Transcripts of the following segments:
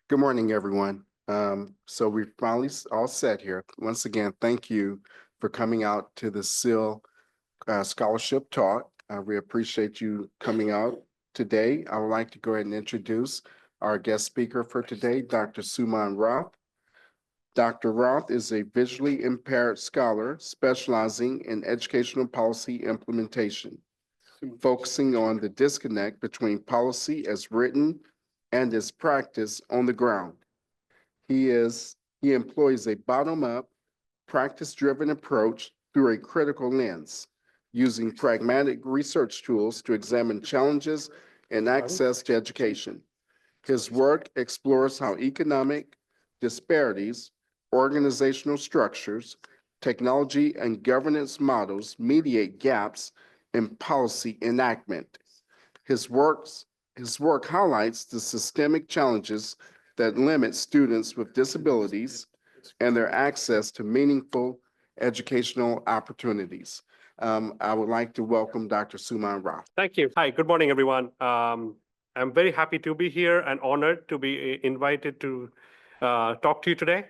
Good morning, everyone. So we're finally all set here. Once again, thank you for coming out to the CEEL Scholarship Talk. We appreciate you coming out today. I would like to go ahead and introduce our guest speaker for today, Dr. Suman Roth. Dr. Roth is a visually impaired scholar specializing in educational policy implementation, focusing on the disconnect between policy as written and its practice on the ground. He employs a bottom-up, practice-driven approach through a critical lens, using pragmatic research tools to examine challenges and access to education. His work explores how economic disparities, organizational structures, technology, and governance models mediate gaps in policy enactment. His work highlights the systemic challenges that limit students with disabilities and their access to meaningful educational opportunities. I would like to welcome Dr. Suman Roth. Thank you. Hi, good morning, everyone. I'm very happy to be here and honored to be invited to talk to you today.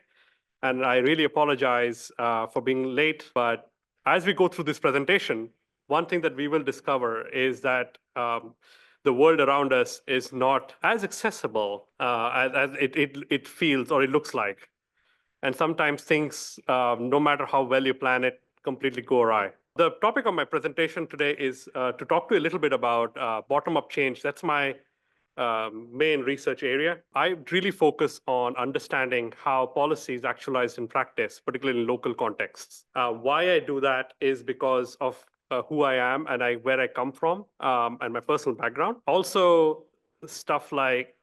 And I really apologize for being late. But as we go through this presentation, one thing that we will discover is that the world around us is not as accessible as it feels or it looks like. And sometimes things, no matter how well you plan it, completely go awry. The topic of my presentation today is to talk to you a little bit about bottom-up change. That's my main research area. I really focus on understanding how policy is actualized in practice, particularly in local contexts. Why I do that is because of who I am and where I come from and my personal background. Also, stuff like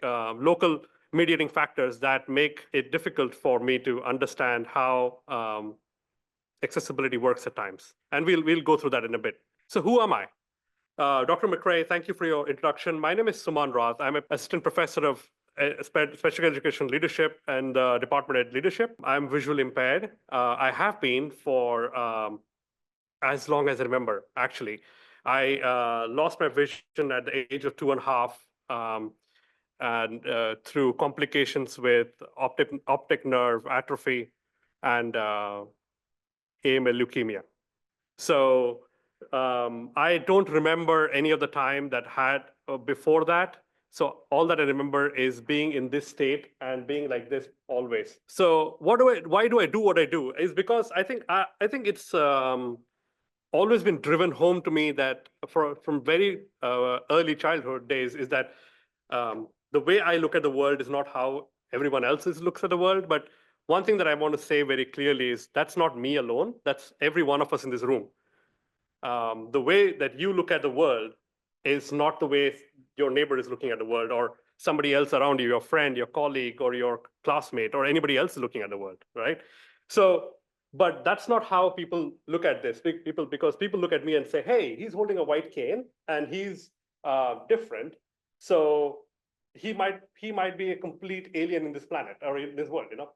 local mediating factors that make it difficult for me to understand how accessibility works at times. And we'll go through that in a bit. So who am I? Dr. McRae, thank you for your introduction. My name is Suman Roth. I'm an assistant professor of special education leadership and department ed leadership. I'm visually impaired. I have been for as long as I remember, actually. I lost my vision at the age of 2.5 and through complications with optic nerve atrophy and AML leukemia. So I don't remember any of the time that had before that. So all that I remember is being in this state and being like this always. So why do I do what I do? Is because I think it's always been driven home to me that from very early childhood days is that the way I look at the world is not how everyone else looks at the world. But one thing that I want to say very clearly is that's not me alone. That's every one of us in this room. The way that you look at the world is not the way your neighbor is looking at the world or somebody else around you, your friend, your colleague, or your classmate, or anybody else is looking at the world, right? So, but that's not how people look at this. Because people look at me and say, hey, he's holding a white cane and he's different. So he might be a complete alien in this planet or in this world, you know?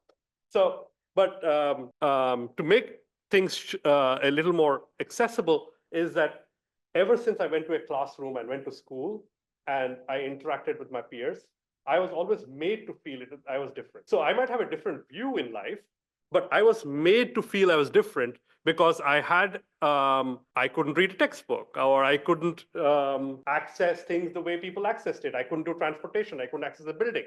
So, but to make things a little more accessible is that ever since I went to a classroom and went to school and I interacted with my peers, I was always made to feel it. I was different. So I might have a different view in life, but I was made to feel I was different because I couldn't read a textbook or I couldn't access things the way people accessed it. I couldn't do transportation. I couldn't access a building.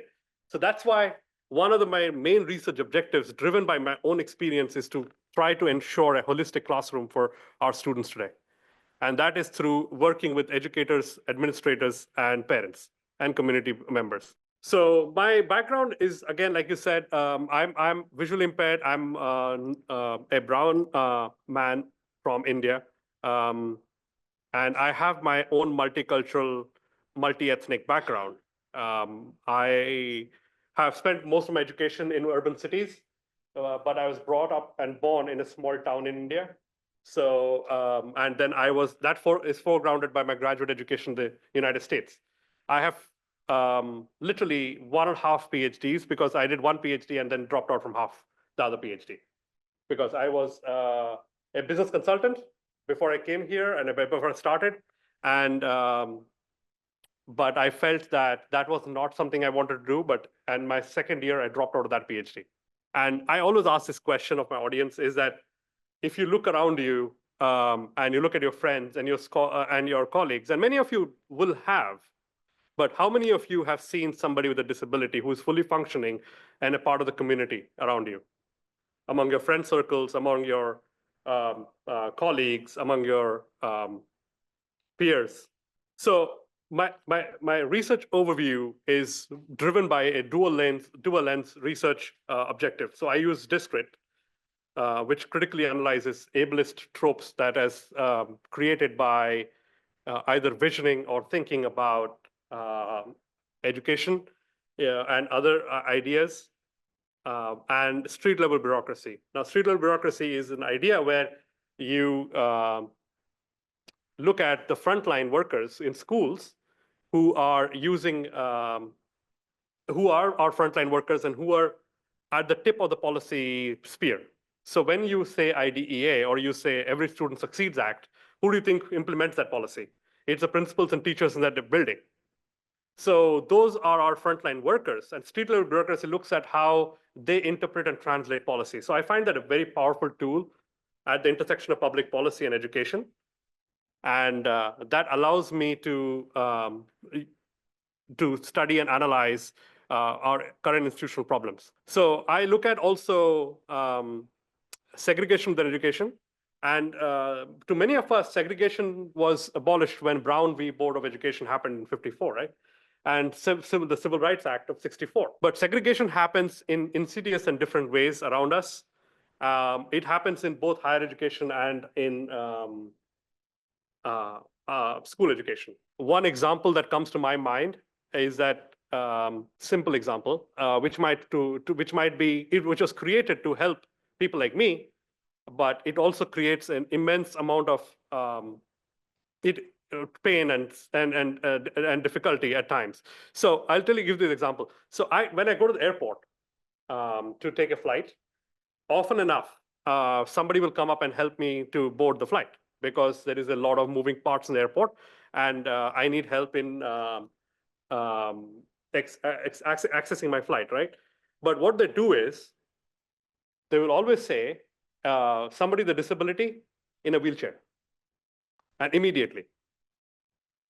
So that's why one of my main research objectives, driven by my own experience, is to try to ensure a holistic classroom for our students today. And that is through working with educators, administrators, and parents, and community members. So my background is, again, like you said, I'm visually impaired. I'm a brown man from India. And I have my own multicultural, multi-ethnic background. I have spent most of my education in urban cities, but I was brought up and born in a small town in India. So, and then is foregrounded by my graduate education in the United States. I have literally 1.5 PhDs because I did one PhD and then dropped out from half the other PhD. Because I was a business consultant before I came here and before I started. And but I felt that that was not something I wanted to do. And my second year, I dropped out of that PhD. And I always ask this question of my audience is that if you look around you and you look at your friends and and your colleagues, and many of you will have, but how many of you have seen somebody with a disability who is fully functioning and a part of the community around you, among your friend circles, among your colleagues, among your peers? So my research overview is driven by a dual lens research objective. So I use Discrit, which critically analyzes ableist tropes that is created by either visioning or thinking about education and other ideas, and street level bureaucracy. Now, street level bureaucracy is an idea where you look at the frontline workers in schools who are using, who are our frontline workers and who are at the tip of the policy sphere. So when you say IDEA or you say Every Student Succeeds Act, who do you think implements that policy? It's the principals and teachers in that building. So those are our frontline workers, and street level bureaucracy looks at how they interpret and translate policy. So I find that a very powerful tool at the intersection of public policy and education. And that allows me to study and analyze our current institutional problems. So I look at also segregation within education. And to many of us, segregation was abolished when Brown v. Board of Education happened in '54, right? And the Civil Rights Act of '64. But segregation happens in insidious and different ways around us. It happens in both higher education and in school education. One example that comes to my mind is that simple example, which was created to help people like me, but it also creates an immense amount of pain and difficulty at times. So I'll give this example. So when I go to the airport to take a flight, often enough, somebody will come up and help me to board the flight because there is a lot of moving parts in the airport, and I need help in accessing my flight, right? But what they do is they will always say somebody with a disability in a wheelchair, and immediately.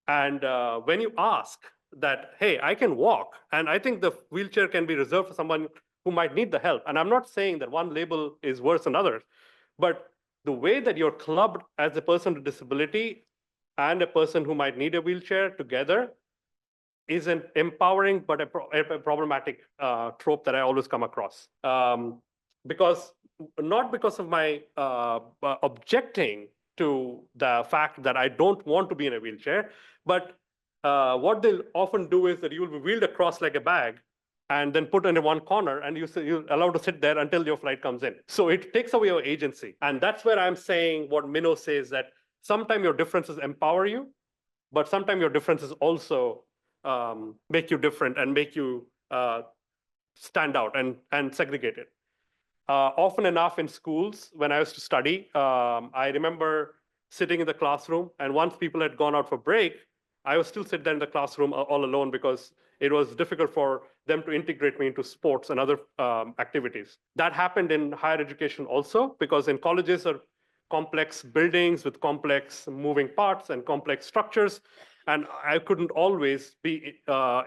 And when you ask that, hey, I can walk, and I think the wheelchair can be reserved for someone who might need the help. And I'm not saying that one label is worse than others, but the way that you're clubbed as a person with disability and a person who might need a wheelchair together is an empowering but a problematic trope that I always come across. Because not because of my objecting to the fact that I don't want to be in a wheelchair, but what they'll often do is that you will be wheeled across like a bag and then put into one corner, and you're allowed to sit there until your flight comes in. So it takes away your agency. And that's where I'm saying what Minnow says, that sometimes your differences empower you, but sometimes your differences also make you different and make you stand out and segregated. Often enough in schools, when I used to study, I remember sitting in the classroom, and once people had gone out for break, I would still sit there in the classroom all alone because it was difficult for them to integrate me into sports and other activities. That happened in higher education also, because in colleges are complex buildings with complex moving parts and complex structures. And I couldn't always be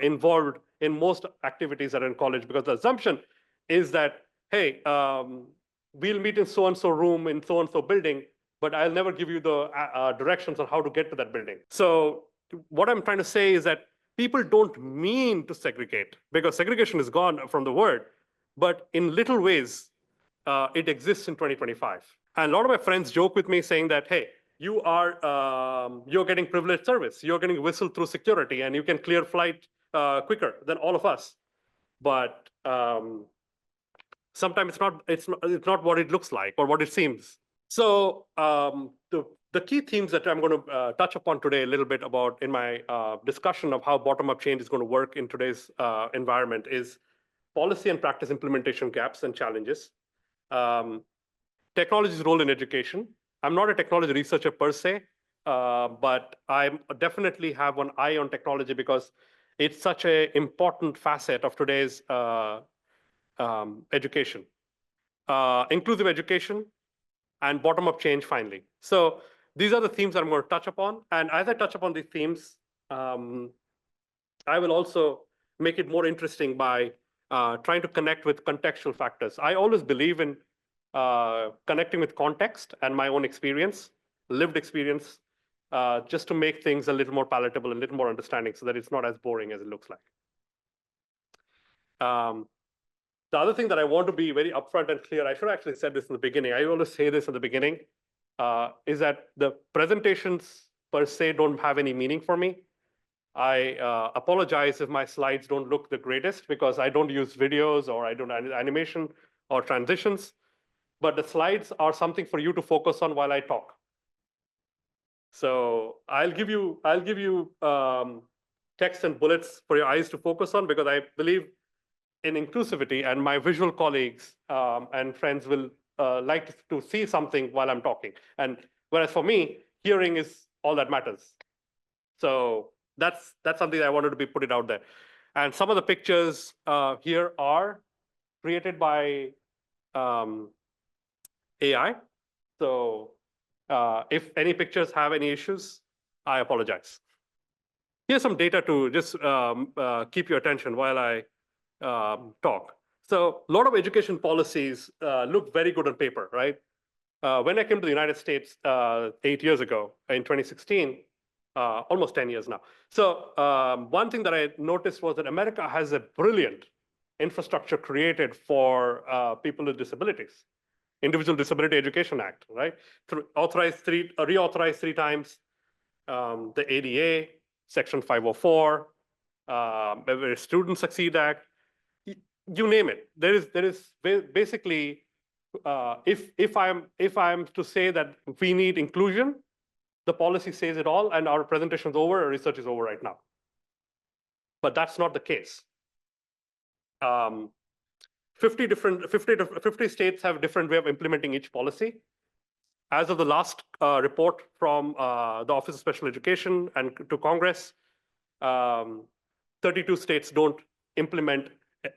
involved in most activities that are in college, because the assumption is that, hey, we'll meet in so-and-so room in so-and-so building, but I'll never give you the directions on how to get to that building. So what I'm trying to say is that people don't mean to segregate, because segregation is gone from the word, but in little ways, it exists in 2025. And a lot of my friends joke with me saying that, hey, you're getting privileged service. You're getting whistled through security, and you can clear flight quicker than all of us. But sometimes it's not what it looks like or what it seems. So the key themes that I'm going to touch upon today a little bit about in my discussion of how bottom-up change is going to work in today's environment is policy and practice implementation gaps and challenges, technology's role in education. I'm not a technology researcher per se, but I definitely have one eye on technology because it's such an important facet of today's education. Inclusive education and bottom-up change finally. So these are the themes I'm going to touch upon. And as I touch upon these themes, I will also make it more interesting by trying to connect with contextual factors. I always believe in connecting with context and my own experience, lived experience, just to make things a little more palatable and a little more understanding so that it's not as boring as it looks like. The other thing that I want to be very upfront and clear, I should have actually said this in the beginning. I always say this in the beginning, is that the presentations per se don't have any meaning for me. I apologize if my slides don't look the greatest because I don't use videos or I don't animation or transitions, but the slides are something for you to focus on while I talk. So I'll give you text and bullets for your eyes to focus on because I believe in inclusivity, and my visual colleagues and friends will like to see something while I'm talking. And whereas for me, hearing is all that matters. So that's something that I wanted to put it out there. And some of the pictures here are created by AI. So if any pictures have any issues, I apologize. Here's some data to just keep your attention while I talk. So a lot of education policies look very good on paper, right? When I came to the United States 8 years ago in 2016, almost 10 years now. So one thing that I noticed was that America has a brilliant infrastructure created for people with disabilities. Individual Disability Education Act, right? Reauthorized three times. The ADA, Section 504, the Student Succeed Act, you name it. There is basically, if I'm to say that we need inclusion, the policy says it all, and our presentation is over, our research is over right now. But that's not the case. 50 states have a different way of implementing each policy. As of the last report from the Office of Special Education and to Congress, 32 states don't implement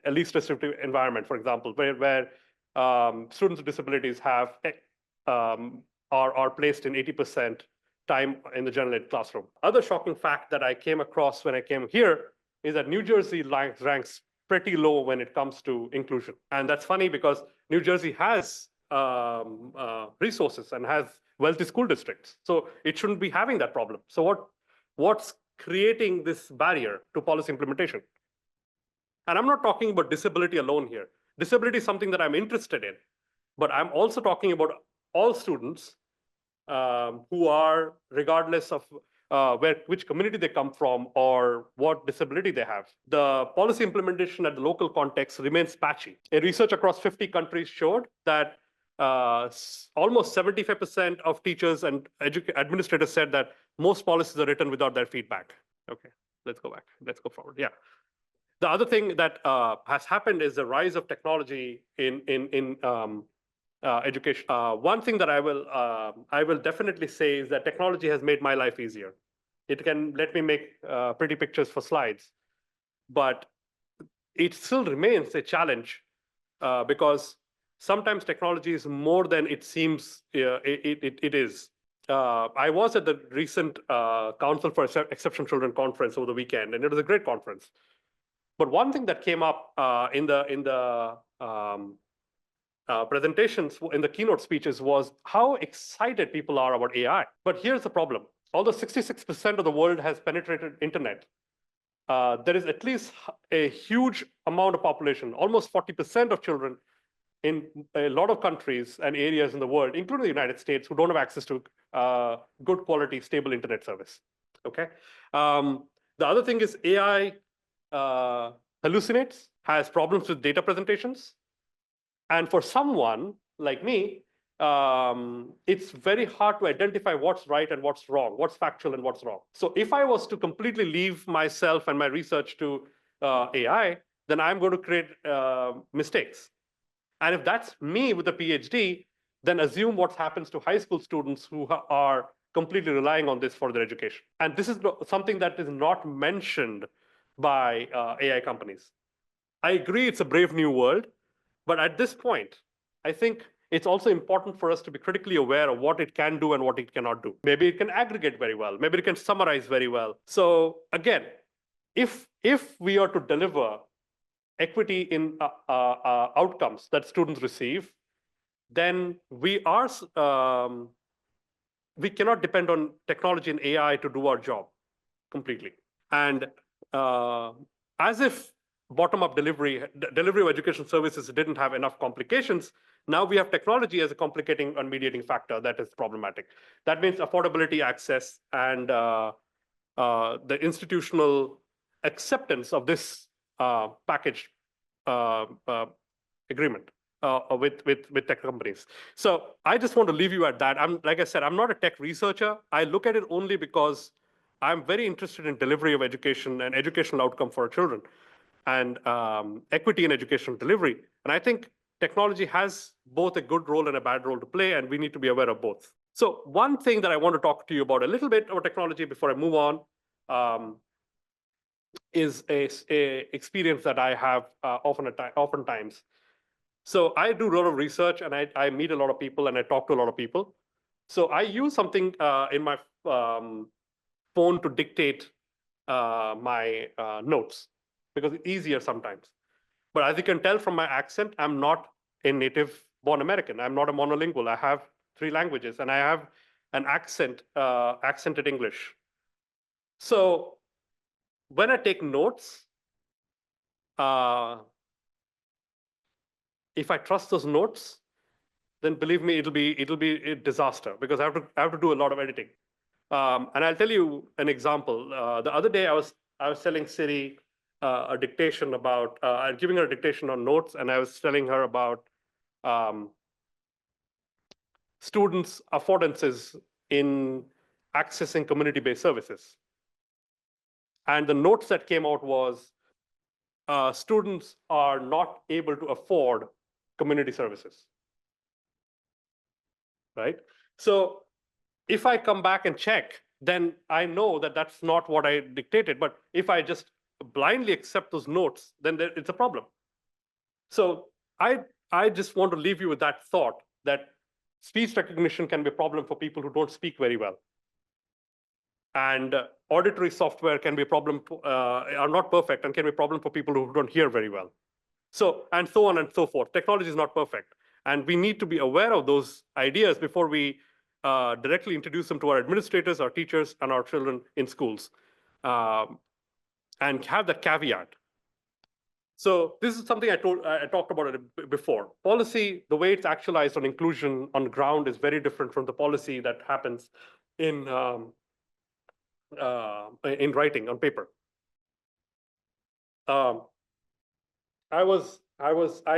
a least restrictive environment, for example, where students with disabilities are placed in 80% time in the general ed classroom. Other shocking fact that I came across when I came here is that New Jersey ranks pretty low when it comes to inclusion. And that's funny because New Jersey has resources and has wealthy school districts. So it shouldn't be having that problem. So what's creating this barrier to policy implementation? And I'm not talking about disability alone here. Disability is something that I'm interested in, but I'm also talking about all students who are, regardless of which community they come from or what disability they have. The policy implementation at the local context remains patchy. A research across 50 countries showed that almost 75% of teachers and administrators said that most policies are written without their feedback. Okay, let's go back. Let's go forward. Yeah. The other thing that has happened is the rise of technology in education. One thing that I will definitely say is that technology has made my life easier. It can let me make pretty pictures for slides, but it still remains a challenge because sometimes technology is more than it seems it is. I was at the recent Council for Exceptional Children conference over the weekend, and it was a great conference. But one thing that came up in the presentations, in the keynote speeches, was how excited people are about AI. But here's the problem. Although 66% of the world has penetrated internet, there is at least a huge amount of population, almost 40% of children in a lot of countries and areas in the world, including the United States, who don't have access to good quality, stable internet service. Okay. The other thing is AI hallucinates, has problems with data presentations. And for someone like me, it's very hard to identify what's right and what's wrong, what's factual and what's wrong. So if I was to completely leave myself and my research to AI, then I'm going to create mistakes. And if that's me with a PhD, then assume what happens to high school students who are completely relying on this for their education. And this is something that is not mentioned by AI companies. I agree it's a brave new world, but at this point, I think it's also important for us to be critically aware of what it can do and what it cannot do. Maybe it can aggregate very well. Maybe it can summarize very well. So again, if we are to deliver equity in outcomes that students receive, then we cannot depend on technology and AI to do our job completely. And as if bottom-up delivery of education services didn't have enough complications, now we have technology as a complicating and mediating factor that is problematic. That means affordability, access, and the institutional acceptance of this package agreement with tech companies. So I just want to leave you at that. Like I said, I'm not a tech researcher. I look at it only because I'm very interested in delivery of education and educational outcome for our children, and equity in educational delivery. And I think technology has both a good role and a bad role to play, and we need to be aware of both. So one thing that I want to talk to you about a little bit about technology before I move on is a experience that I have oftentimes. So I do a lot of research, and I meet a lot of people, and I talk to a lot of people. So I use something in my phone to dictate my notes, because it's easier sometimes. But as you can tell from my accent, I'm not a native born American. I'm not a monolingual. I have 3 languages, and I have an accented English. So when I take notes, if I trust those notes, then believe me, it'll be a disaster, because I have to do a lot of editing. And I'll tell you an example. The other day, I was telling Siri a dictation about, giving her a dictation on notes, and I was telling her about students' affordances in accessing community-based services. And the notes that came out was students are not able to afford community services, right? So if I come back and check, then I know that that's not what I dictated. But if I just blindly accept those notes, then it's a problem. So I just want to leave you with that thought, that speech recognition can be a problem for people who don't speak very well. And auditory software can be a problem, are not perfect, and can be a problem for people who don't hear very well. So, and so on and so forth. Technology is not perfect. And we need to be aware of those ideas before we directly introduce them to our administrators, our teachers, and our children in schools. And have that caveat. So this is something I talked about it before. Policy, the way it's actualized on inclusion on ground, is very different from the policy that happens in writing on paper. I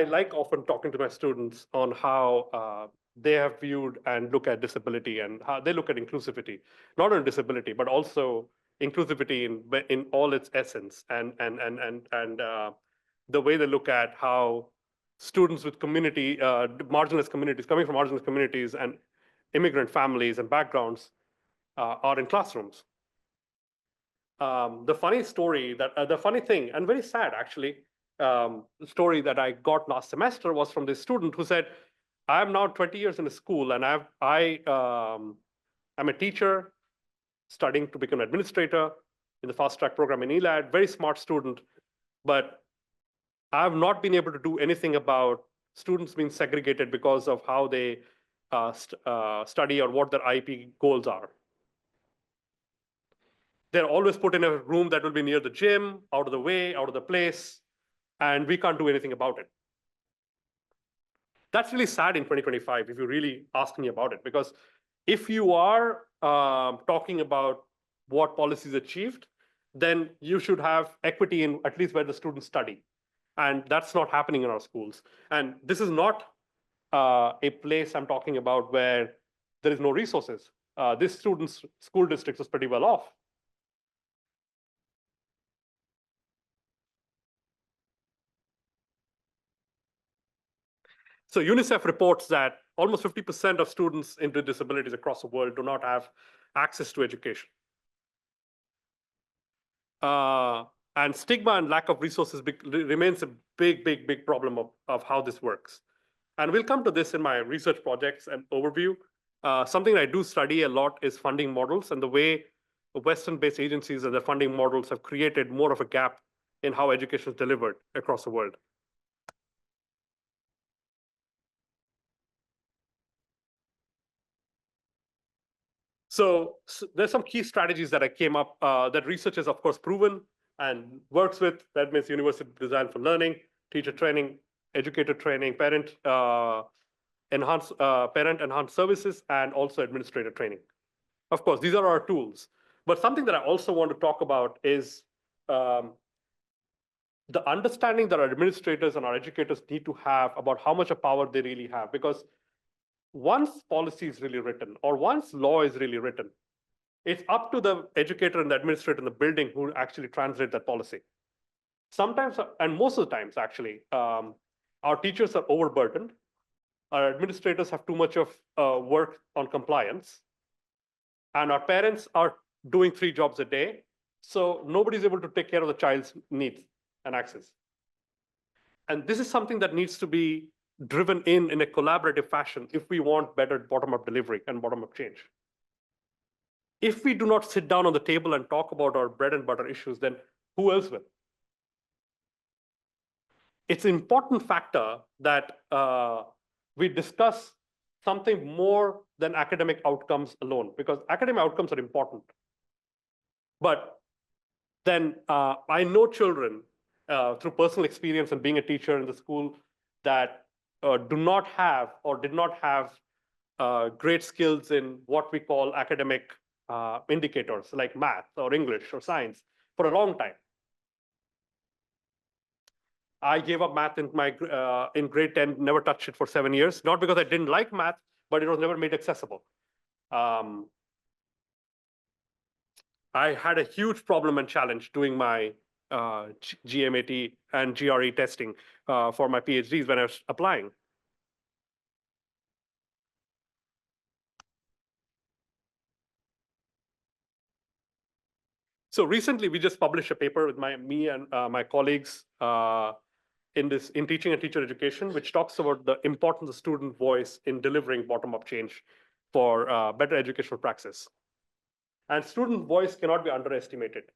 like often talking to my students on how they have viewed and look at disability, and how they look at inclusivity, not only disability, but also inclusivity in all its essence, and the way they look at how students with marginalized communities, coming from marginalized communities and immigrant families and backgrounds are in classrooms. The funny thing, and very sad actually, the story that I got last semester was from this student who said, I'm now 20 years in a school, and I'm a teacher studying to become an administrator in the fast track program in ELAD, very smart student, but I've not been able to do anything about students being segregated because of how they study or what their IEP goals are. They're always put in a room that will be near the gym, out of the way, out of the place, and we can't do anything about it. That's really sad in 2025, if you really ask me about it, because if you are talking about what policies achieved, then you should have equity in at least where the students study. And that's not happening in our schools. And this is not a place I'm talking about where there is no resources. This student's school district is pretty well off. So UNICEF reports that almost 50% of students with disabilities across the world do not have access to education. And stigma and lack of resources remains a big problem of how this works. And we'll come to this in my research projects and overview. Something I do study a lot is funding models and the way Western-based agencies and their funding models have created more of a gap in how education is delivered across the world. So there's some key strategies that I came up that research has, of course, proven and works with. That means university design for learning, teacher training, educator training, parent enhanced services, and also administrator training. Of course, these are our tools. But something that I also want to talk about is the understanding that our administrators and our educators need to have about how much of power they really have. Because once policy is really written or once law is really written, it's up to the educator and the administrator in the building who actually translate that policy. Sometimes, and most of the times actually, our teachers are overburdened. Our administrators have too much of work on compliance. And our parents are doing 3 jobs a day. So nobody's able to take care of the child's needs and access. And this is something that needs to be driven in a collaborative fashion if we want better bottom-up delivery and bottom-up change. If we do not sit down on the table and talk about our bread and butter issues, then who else will? It's an important factor that we discuss something more than academic outcomes alone, because academic outcomes are important. But then I know children through personal experience and being a teacher in the school that do not have or did not have great skills in what we call academic indicators like math or English or science for a long time. I gave up math in grade 10, never touched it for 7 years, not because I didn't like math, but it was never made accessible. I had a huge problem and challenge doing my GMAT and GRE testing for my PhDs when I was applying. So recently, we just published a paper with me and my colleagues in teaching and teacher education, which talks about the importance of student voice in delivering bottom-up change for better educational praxis. And student voice cannot be underestimated.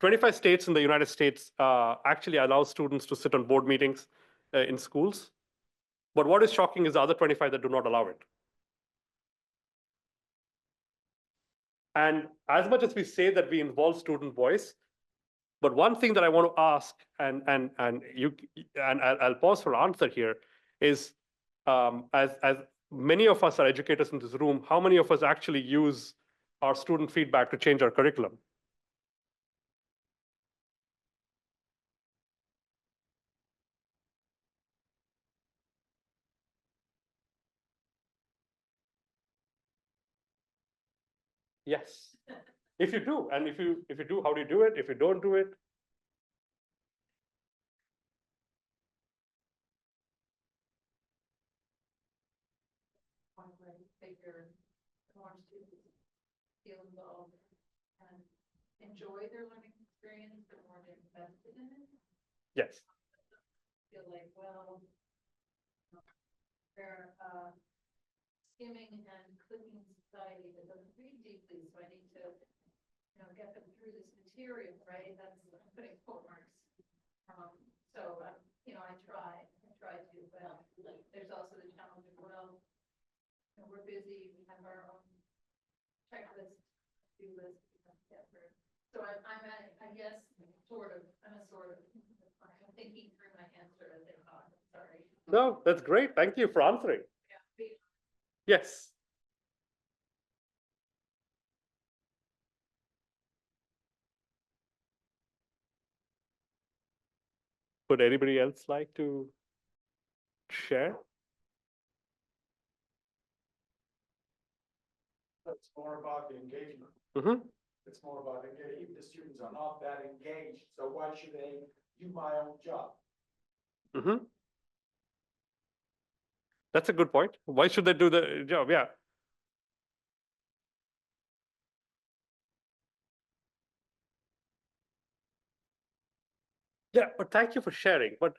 25 states in the United States actually allow students to sit on board meetings in schools. But what is shocking is the other 25 that do not allow it. And as much as we say that we involve student voice, but one thing that I want to ask, and I'll pause for answer here, is as many of us are educators in this room, how many of us actually use our student feedback to change our curriculum? Yes. If you do, and if you do, how do you do it? If you don't do it, one way to figure more students feel involved and enjoy their learning experience, the more they're invested in it. yes. Feel like, well, they're skimming and clicking society that doesn't read deeply, so I need to, get them through this material, right? That's, I'm putting quote marks. So, I try to, but there's also the challenge of, well, we're busy, we have our own checklist, to-do list, so I'm I guess, I'm thinking through my answer as I talk, sorry. No, that's great. Thank you for answering. Yeah. Yes. Would anybody else like to share? It's more about the engagement. Mm-hmm. It's more about engagement. If the students are not that engaged, so why should they do my own job? Mm-hmm. That's a good point. Why should they do the job? Yeah. Yeah, but thank you for sharing. But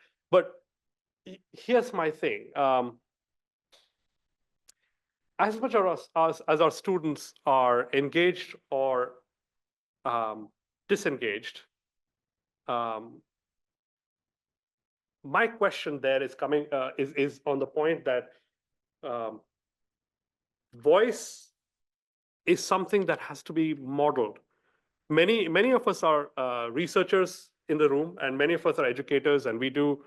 here's my thing. As much as our students are engaged or disengaged, um, my question there is coming is on the point that um, voice is something that has to be modeled. Many of us are researchers in the room, and many of us are educators, and we do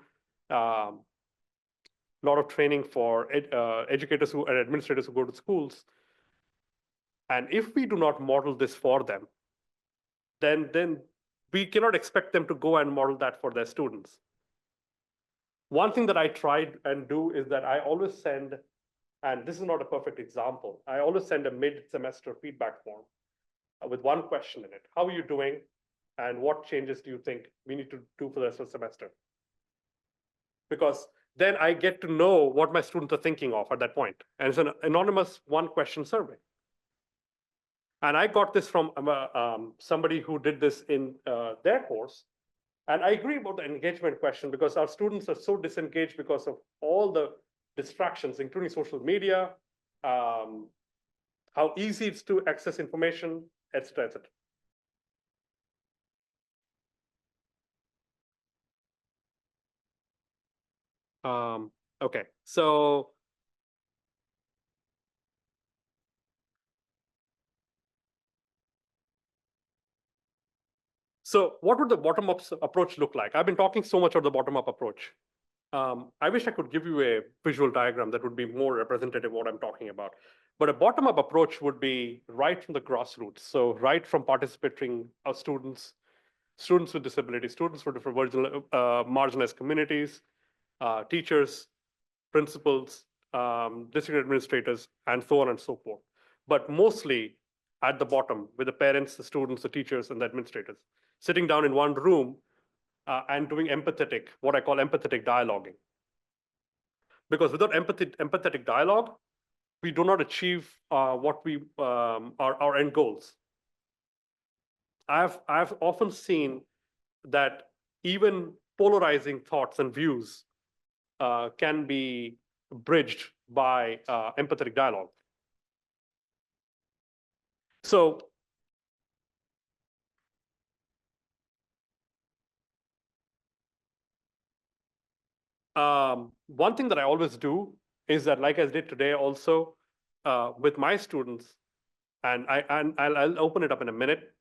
a lot of training for educators and administrators who go to schools. And if we do not model this for them, then we cannot expect them to go and model that for their students. One thing that I tried and do is that I always send, and this is not a perfect example, I always send a mid-semester feedback form with one question in it. How are you doing? And what changes do you think we need to do for the rest of the semester? Because then I get to know what my students are thinking of at that point. And it's an anonymous one-question survey. And I got this from somebody who did this in their course. And I agree about the engagement question, because our students are so disengaged because of all the distractions, including social media, how easy it's to access information, et cetera, et cetera. Okay, so what would the bottom-up approach look like? I've been talking so much about the bottom-up approach. I wish I could give you a visual diagram that would be more representative of what I'm talking about. But a bottom-up approach would be right from the grassroots. So right from participating students, students with disabilities, students from different marginalized communities, teachers, principals, district administrators, and so on and so forth. But mostly at the bottom with the parents, the students, the teachers, and the administrators, sitting down in one room and doing what I call empathetic dialoguing. Because without empathetic dialogue, we do not achieve what we our end goals. I've often seen that even polarizing thoughts and views can be bridged by empathetic dialogue. So one thing that I always do is that, like I did today also with my students, and I'll open it up in a minute,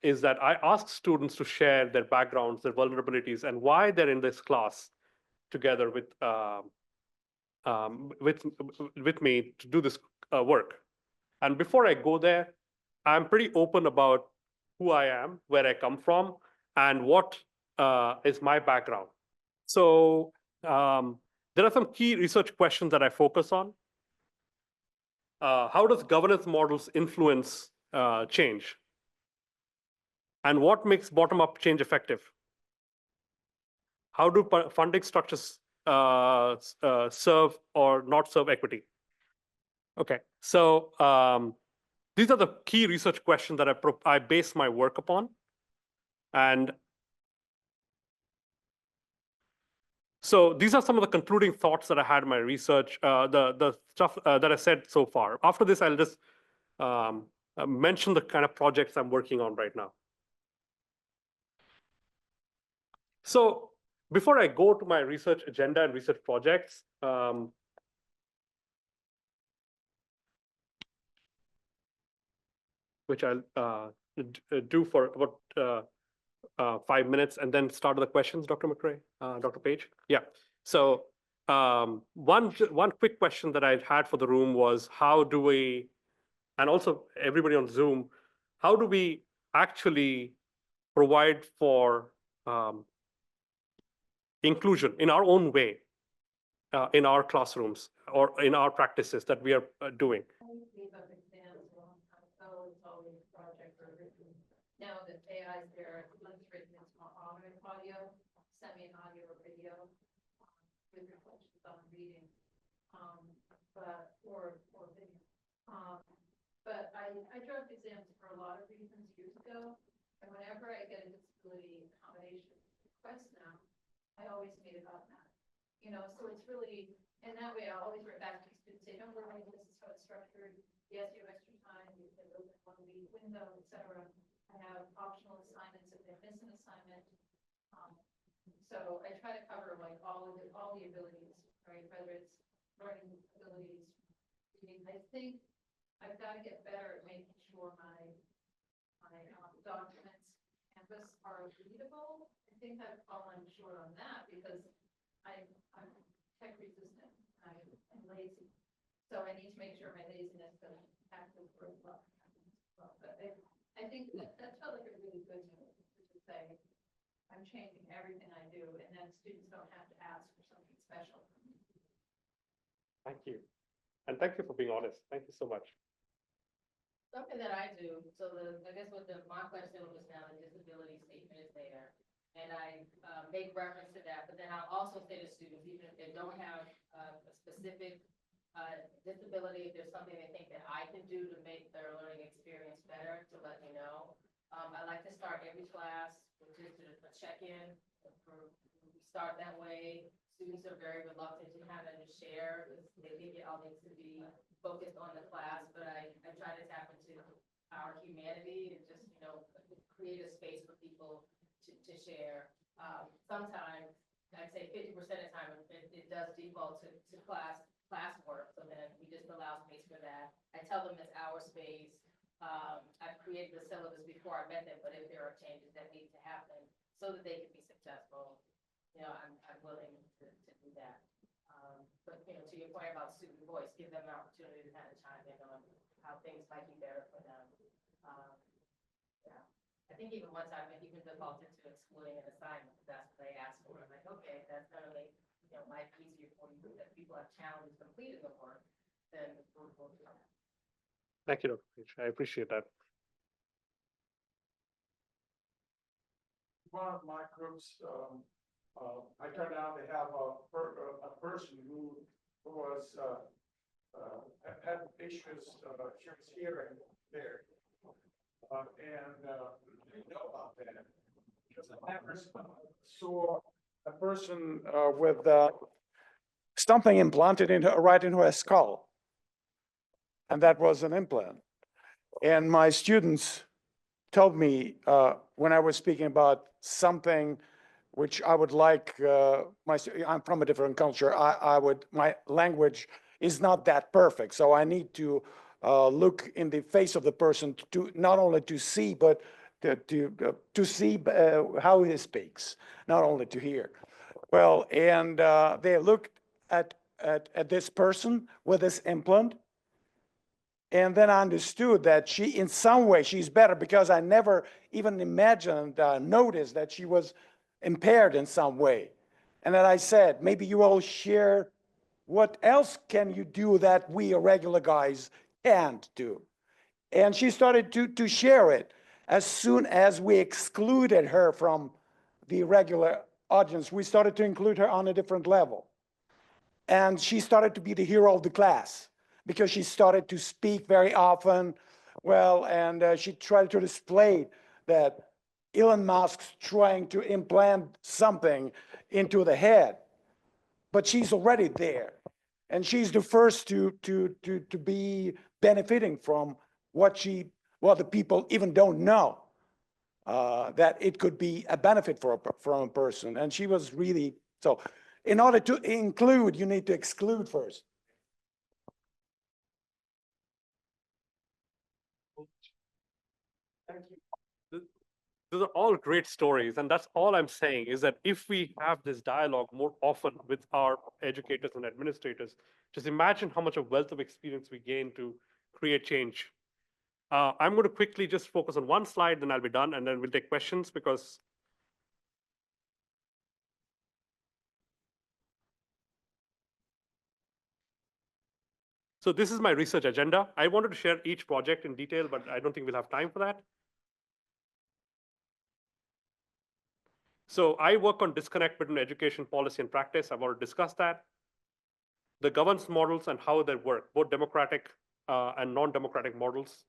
is that I ask students to share their backgrounds, their vulnerabilities, and why they're in this class together with me to do this work. And before I go there, I'm pretty open about who I am, where I come from, and what is my background. So there are some key research questions that I focus on. How does governance models influence change? And what makes bottom-up change effective? How do funding structures serve or not serve equity? Okay, so these are the key research questions that I base my work upon. And so these are some of the concluding thoughts that I had in my research, the stuff that I said so far. After this, I'll just mention the kind of projects I'm working on right now. So before I go to my research agenda and research projects, which I'll do for about 5 minutes, and then start with the questions, Dr. McRae, Dr. Page. Yeah. So one quick question that I had for the room was, how do we, and also everybody on Zoom, how do we actually provide for inclusion in our own way in our classrooms or in our practices that we are doing? Now that AI is there, it's written into audio, semi-audio, or video, different questions on reading, or video. But I dropped exams for a lot of reasons years ago, and whenever I get a disability accommodation request now, I always made it automatic. You know, so it's really, and that way I'll always write back to students, say, don't worry, this is how it's structured. Yes, you have extra time, you can open 1 week window, et cetera. I have optional assignments if they miss an assignment. So I try to cover like all the abilities, right? Whether it's learning abilities, reading. I think I've got to get better at making sure my documents, Canvas are readable. I think I've fallen short on that because I'm tech resistant. I'm lazy, so I need to make sure my laziness doesn't actually work well. But I think that felt like a really good move to say I'm changing everything I do, and then students don't have to ask for something special. Thank you. And thank you for being honest. Thank you so much. Something that I do, so I guess with my question was now the disability statement is there. And I make reference to that, but then I'll also say to students, even if they don't have a specific disability, if there's something they think that I can do to make their learning experience better, to let me know. I like to start every class with just a check-in. We start that way. Students are very reluctant to kind of just share. They think it all needs to be focused on the class, but I try to tap into our humanity and just, you know, create a space for people to share. Sometimes, I'd say 50% of the time, it does default to classwork, so then we just allow space for that. I tell them it's our space. I've created the syllabus before I met them, but if there are changes that need to happen so that they can be successful, you know, I'm willing to do that. But, you know, to your point about student voice, give them an opportunity to kind of chime in on how things might be better for them. Yeah, I think even one time I even defaulted to excluding an assignment, because that's what they asked for. I'm like, okay, that's not really, you know, life easier for you, that people have challenges completing the work, then we'll do that. Thank you, Dr. Page. I appreciate that. One of my groups, I turned out to have a person who was, had issues, she was hearing there. And I didn't know about that, because I never saw a person with something implanted right into her skull. And that was an implant. And my students told me when I was speaking about something which I would like, I'm from a different culture, my language is not that perfect, so I need to look in the face of the person to not only to see, but to see how he speaks, not only to hear. Well, and they looked at this person with this implant, and then I understood that she, in some way, she's better, because I never even imagined, noticed that she was impaired in some way. And then I said, maybe you all share, what else can you do that we regular guys can't do? And she started to share it. As soon as we excluded her from the regular audience, we started to include her on a different level. And she started to be the hero of the class, because she started to speak very often, well, and she tried to display that Elon Musk's trying to implant something into the head, but she's already there. And she's the first to be benefiting from what the people even don't know, that it could be a benefit from a person. And she was really, so in order to include, you need to exclude first. Thank you. Those are all great stories, and that's all I'm saying is that if we have this dialogue more often with our educators and administrators, just imagine how much of wealth of experience we gain to create change. I'm going to quickly just focus on one slide, then I'll be done, and then we'll take questions, because so this is my research agenda. I wanted to share each project in detail, but I don't think we'll have time for that. So I work on disconnect between education policy and practice. I've already discussed that. The governance models and how they work, both democratic and non-democratic models,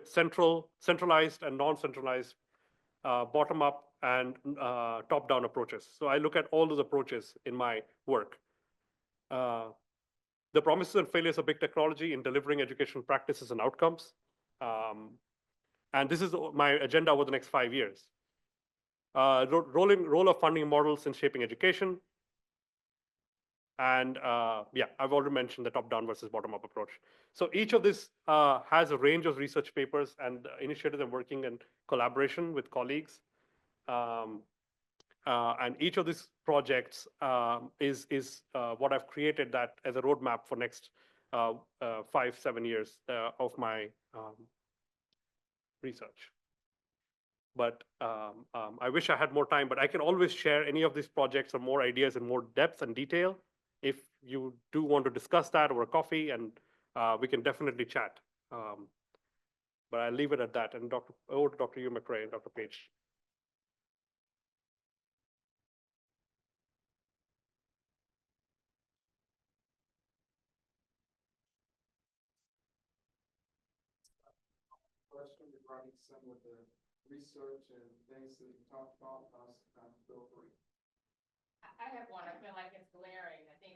centralized and non-centralized, bottom-up and top-down approaches. So I look at all those approaches in my work. The promises and failures of big technology in delivering educational practices and outcomes. And this is my agenda over the next 5 years. Role of funding models in shaping education. And yeah, I've already mentioned the top-down versus bottom-up approach. So each of this has a range of research papers and initiatives I'm working in collaboration with colleagues. And each of these projects is what I've created that as a roadmap for next 5-7 years of my research. But I wish I had more time, but I can always share any of these projects or more ideas in more depth and detail if you do want to discuss that over a coffee, and we can definitely chat. But I'll leave it at that. And over to Dr. Hugh McRae and Dr. Page. Question regarding some of the research and things that you talked about, feel free. I have one. I feel like it's glaring. I think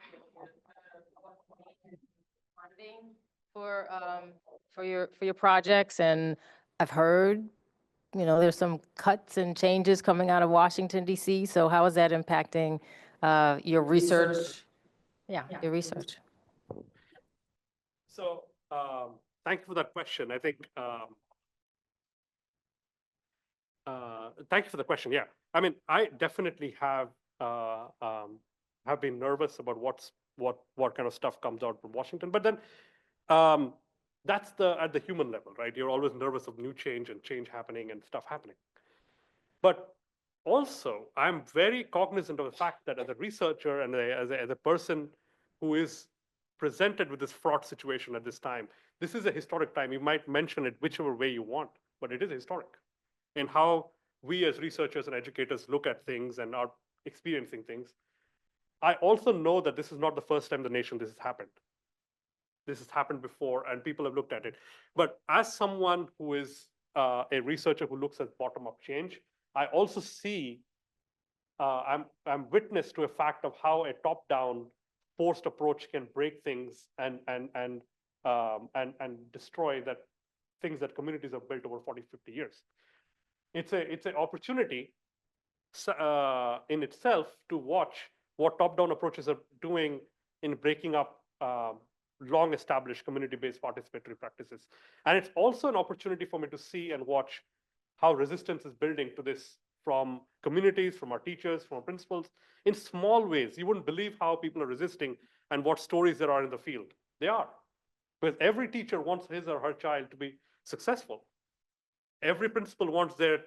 funding for your projects, and I've heard, there's some cuts and changes coming out of Washington D.C. So how is that impacting your research? Yeah, your research. So thank you for that question. I think, thank you for the question. Yeah, I mean, I definitely have been nervous about what kind of stuff comes out from Washington. But then that's at the human level, right? You're always nervous of new change and change happening and stuff happening. But also, I'm very cognizant of the fact that as a researcher and as a person who is presented with this fraught situation at this time, this is a historic time. You might mention it whichever way you want, but it is historic in how we as researchers and educators look at things and are experiencing things. I also know that this is not the first time the nation this has happened. This has happened before, and people have looked at it. But as someone who is a researcher who looks at bottom-up change, I also see, I'm witness to a fact of how a top-down forced approach can break things and destroy that things that communities have built over 40, 50 years. It's an opportunity in itself to watch what top-down approaches are doing in breaking up long-established community-based participatory practices. And it's also an opportunity for me to see and watch how resistance is building to this from communities, from our teachers, from our principals, in small ways. You wouldn't believe how people are resisting and what stories there are in the field. They are. Because every teacher wants his or her child to be successful. Every principal wants their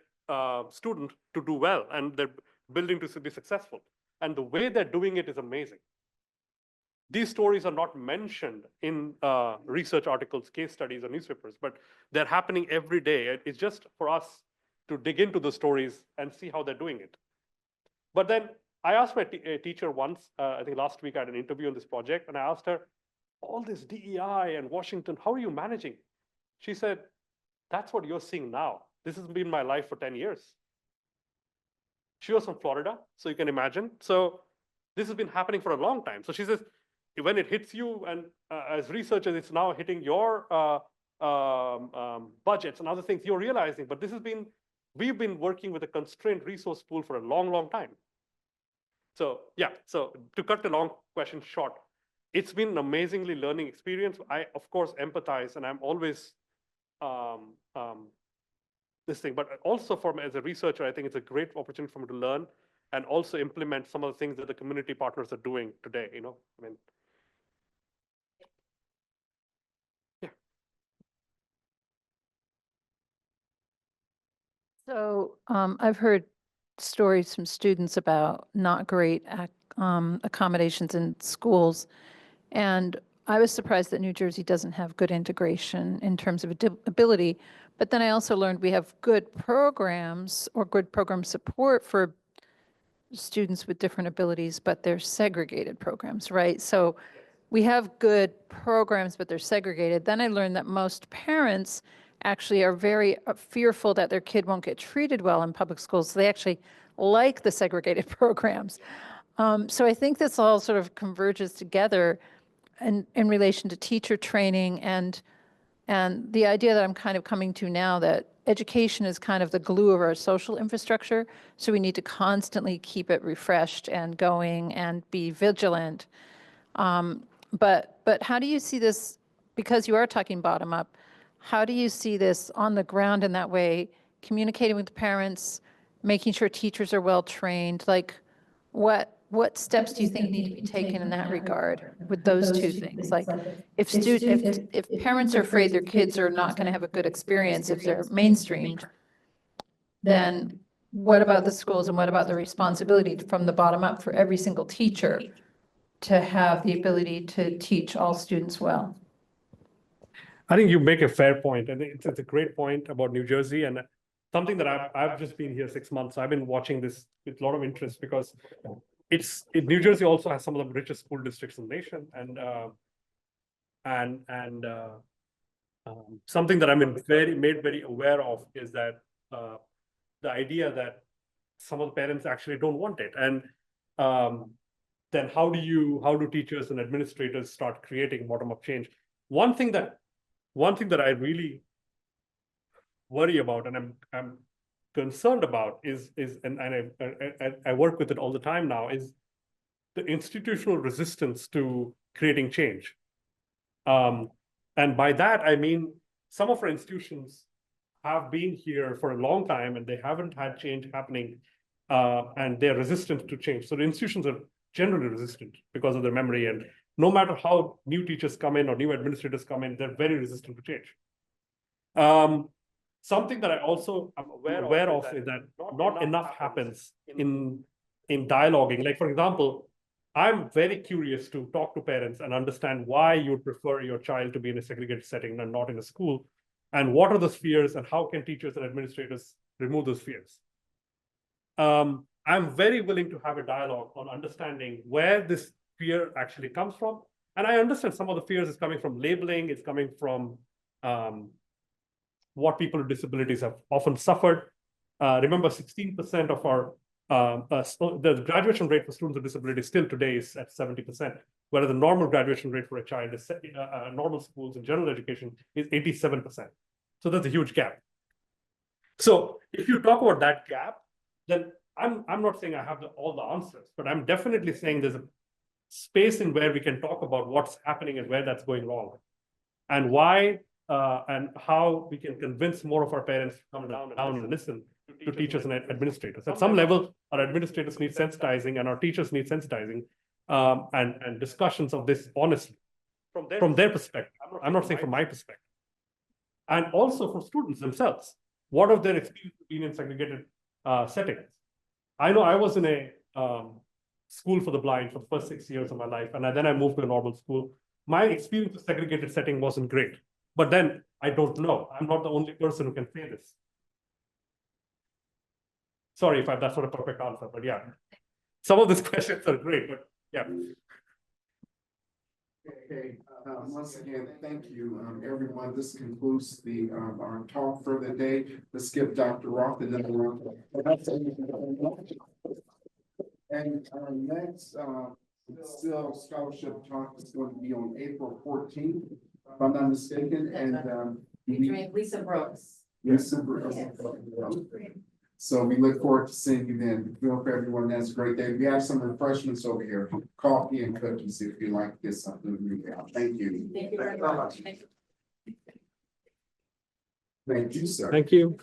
student to do well, and they're building to be successful. And the way they're doing it is amazing. These stories are not mentioned in research articles, case studies, or newspapers, but they're happening every day. It's just for us to dig into the stories and see how they're doing it. But then I asked my teacher once, I think last week I had an interview on this project, and I asked her, all this DEI and Washington, how are you managing? She said, that's what you're seeing now. This has been my life for 10 years. She was from Florida, so you can imagine. So this has been happening for a long time. So she says, when it hits you, and as researchers, it's now hitting your budgets and other things, you're realizing, but we've been working with a constrained resource pool for a long, long time. So yeah, so to cut the long question short, it's been an amazingly learning experience. I, of course, empathize, and I'm always this thing, but also for me as a researcher, I think it's a great opportunity for me to learn and also implement some of the things that the community partners are doing today, I mean. Yeah. So I've heard stories from students about not great accommodations in schools. And I was surprised that New Jersey doesn't have good integration in terms of ability. But then I also learned we have good programs or good program support for students with different abilities, but they're segregated programs, right? So we have good programs, but they're segregated. Then I learned that most parents actually are very fearful that their kid won't get treated well in public schools. So they actually like the segregated programs. So I think this all sort of converges together in relation to teacher training and the idea that I'm kind of coming to now, that education is kind of the glue of our social infrastructure. So we need to constantly keep it refreshed and going and be vigilant. But how do you see this, because you are talking bottom up, how do you see this on the ground in that way, communicating with the parents, making sure teachers are well trained? Like what steps do you think need to be taken in that regard with those two things? Like if parents are afraid their kids are not going to have a good experience if they're mainstreamed, then what about the schools and what about the responsibility from the bottom up for every single teacher to have the ability to teach all students well? I think you make a fair point. I think it's a great point about New Jersey, and something that I've just been here 6 months. So I've been watching this with a lot of interest because New Jersey also has some of the richest school districts in the nation, and something that I'm made very aware of is that the idea that some of the parents actually don't want it, and then how do teachers and administrators start creating bottom-up change? One thing that I really worry about and I'm concerned about is and I work with it all the time now, is the institutional resistance to creating change. And by that, I mean, some of our institutions have been here for a long time and they haven't had change happening, and they're resistant to change. So the institutions are generally resistant because of their memory, and no matter how new teachers come in or new administrators come in, they're very resistant to change. Something that I also am aware of is that not enough happens in dialoguing. Like, for example, I'm very curious to talk to parents and understand why you would prefer your child to be in a segregated setting and not in a school, and what are those fears and how can teachers and administrators remove those fears. I'm very willing to have a dialogue on understanding where this fear actually comes from. And I understand some of the fears is coming from labeling, it's coming from what people with disabilities have often suffered. Remember, 16% of our the graduation rate for students with disabilities still today is at 70%, whereas the normal graduation rate for a child is normal schools in general education is 87%. So that's a huge gap. So if you talk about that gap, then I'm not saying I have all the answers, but I'm definitely saying there's a space in where we can talk about what's happening and where that's going wrong, and why and how we can convince more of our parents to come down and listen to teachers and administrators. At some level, our administrators need sensitizing and our teachers need sensitizing, and discussions of this honestly from their perspective. I'm not saying from my perspective. And also for students themselves, what have their experience been in segregated settings? I know I was in a school for the blind for the first 6 years of my life, and then I moved to a normal school. My experience with segregated setting wasn't great, but then I don't know. I'm not the only person who can say this. Sorry if that's not a perfect answer, but yeah, some of these questions are great, but yeah. Okay, once again, thank you, everyone. This concludes our talk for the day. Let's give Dr. Roth another round. And our next CEEL scholarship talk is going to be on April 14th, if I'm not mistaken, and Featuring Lisa Brooks. Lisa Brooks. So we look forward to seeing you then. We hope everyone has a great day. We have some refreshments over here, coffee and cookies if you'd like to get something. Thank you. Thank you very much. Thank you, sir. Thank you.